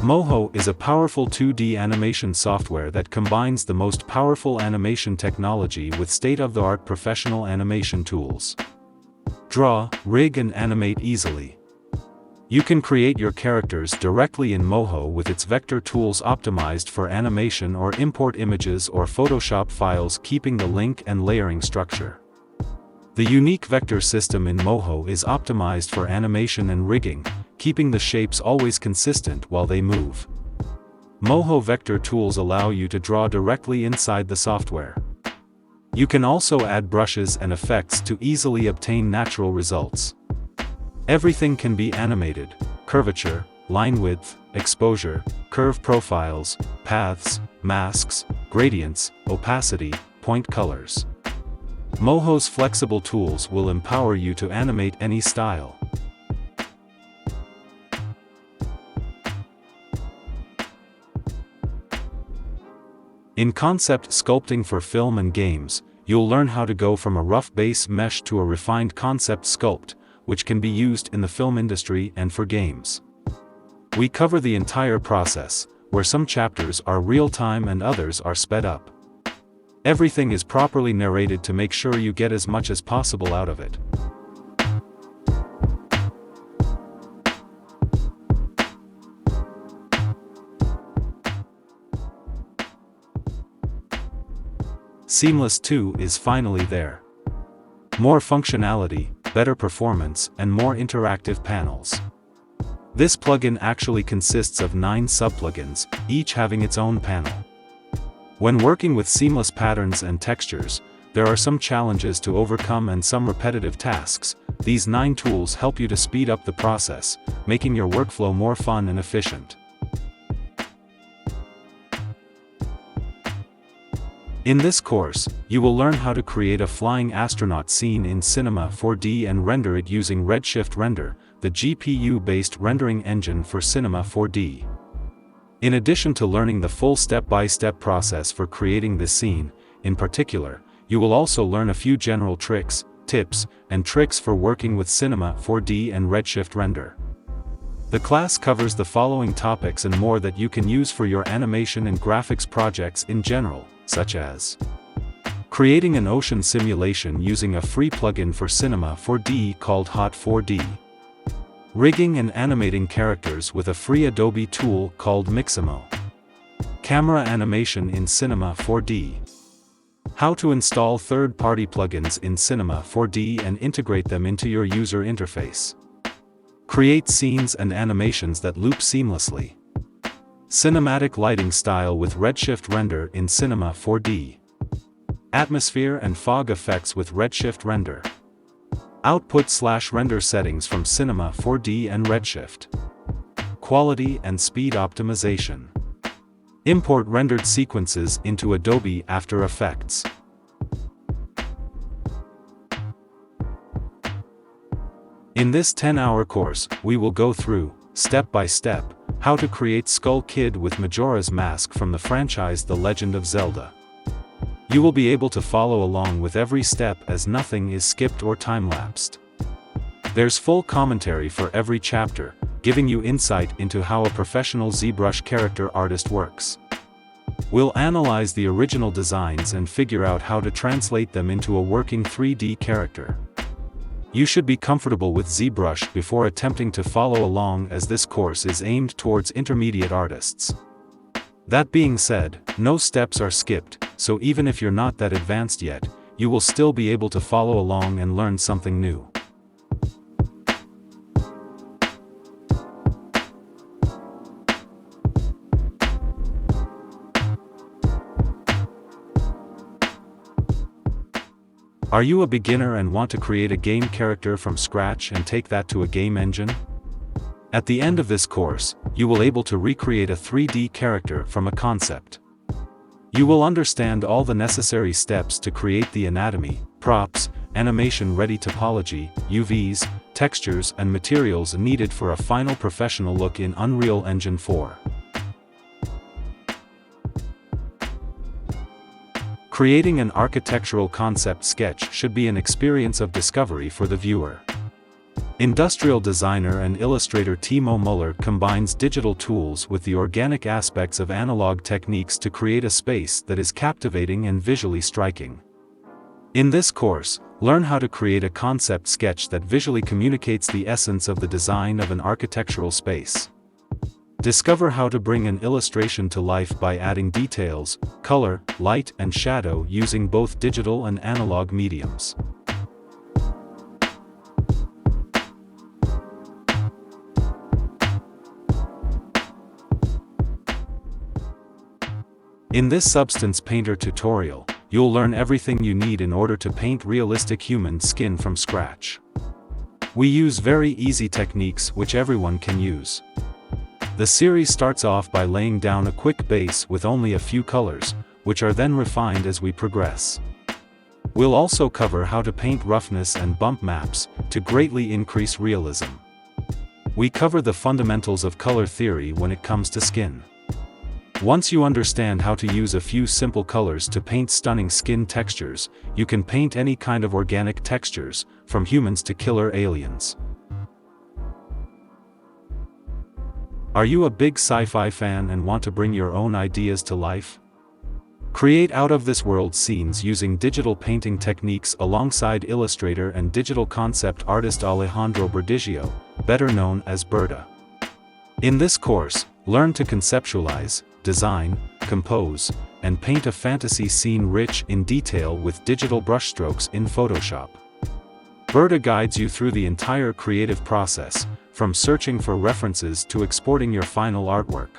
Moho is a powerful 2D animation software that combines the most powerful animation technology with state-of-the-art professional animation tools. Draw, rig and animate easily. You can create your characters directly in Moho with its vector tools optimized for animation, or import images or Photoshop files keeping the link and layering structure. The unique vector system in Moho is optimized for animation and rigging, keeping the shapes always consistent while they move. Moho vector tools allow you to draw directly inside the software. You can also add brushes and effects to easily obtain natural results. Everything can be animated: curvature, line width, exposure, curve profiles, paths, masks, gradients, opacity, point colors. Moho's flexible tools will empower you to animate any style. In concept sculpting for film and games, you'll learn how to go from a rough base mesh to a refined concept sculpt, which can be used in the film industry and for games. We cover the entire process, where some chapters are real-time and others are sped up. Everything is properly narrated to make sure you get as much as possible out of it. Seamless 2 is finally there. More functionality, better performance, and more interactive panels. This plugin actually consists of 9 sub-plugins, each having its own panel. When working with seamless patterns and textures, there are some challenges to overcome and some repetitive tasks. These 9 tools help you to speed up the process, making your workflow more fun and efficient. In this course, you will learn how to create a flying astronaut scene in Cinema 4D and render it using Redshift Render, the GPU-based rendering engine for Cinema 4D. In addition to learning the full step-by-step process for creating this scene, in particular, you will also learn a few general tricks, tips, and tricks for working with Cinema 4D and Redshift Render. The class covers the following topics and more that you can use for your animation and graphics projects in general, such as creating an ocean simulation using a free plugin for Cinema 4D called Hot 4D. Rigging and animating characters with a free Adobe tool called Mixamo. Camera animation in Cinema 4D. How to install third-party plugins in Cinema 4D and integrate them into your user interface. Create scenes and animations that loop seamlessly. Cinematic lighting style with Redshift Render in Cinema 4D. Atmosphere and fog effects with Redshift Render. Output/render settings from Cinema 4D and Redshift. Quality and speed optimization. Import rendered sequences into Adobe After Effects. In this 10-hour course, we will go through, step by step, how to create Skull Kid with Majora's Mask from the franchise The Legend of Zelda. You will be able to follow along with every step as nothing is skipped or time-lapsed. There's full commentary for every chapter, giving you insight into how a professional Zbrush character artist works. We'll analyze the original designs and figure out how to translate them into a working 3D character. You should be comfortable with Zbrush before attempting to follow along, as this course is aimed towards intermediate artists. That being said, no steps are skipped, so even if you're not that advanced yet, you will still be able to follow along and learn something new. Are you a beginner and want to create a game character from scratch and take that to a game engine? At the end of this course, you will be able to recreate a 3D character from a concept. You will understand all the necessary steps to create the anatomy, props, animation-ready topology, UVs, textures and materials needed for a final professional look in Unreal Engine 4. Creating an architectural concept sketch should be an experience of discovery for the viewer. Industrial designer and illustrator Timo Muller combines digital tools with the organic aspects of analog techniques to create a space that is captivating and visually striking. In this course, learn how to create a concept sketch that visually communicates the essence of the design of an architectural space. Discover how to bring an illustration to life by adding details, color, light, and shadow using both digital and analog mediums. In this Substance Painter tutorial, you'll learn everything you need in order to paint realistic human skin from scratch. We use very easy techniques which everyone can use. The series starts off by laying down a quick base with only a few colors, which are then refined as we progress. We'll also cover how to paint roughness and bump maps to greatly increase realism. We cover the fundamentals of color theory when it comes to skin. Once you understand how to use a few simple colors to paint stunning skin textures, you can paint any kind of organic textures, from humans to killer aliens. Are you a big sci-fi fan and want to bring your own ideas to life? Create out-of-this-world scenes using digital painting techniques alongside illustrator and digital concept artist Alejandro Berdigio, better known as Berta. In this course, learn to conceptualize, design, compose, and paint a fantasy scene rich in detail with digital brushstrokes in Photoshop. Berta guides you through the entire creative process, from searching for references to exporting your final artwork.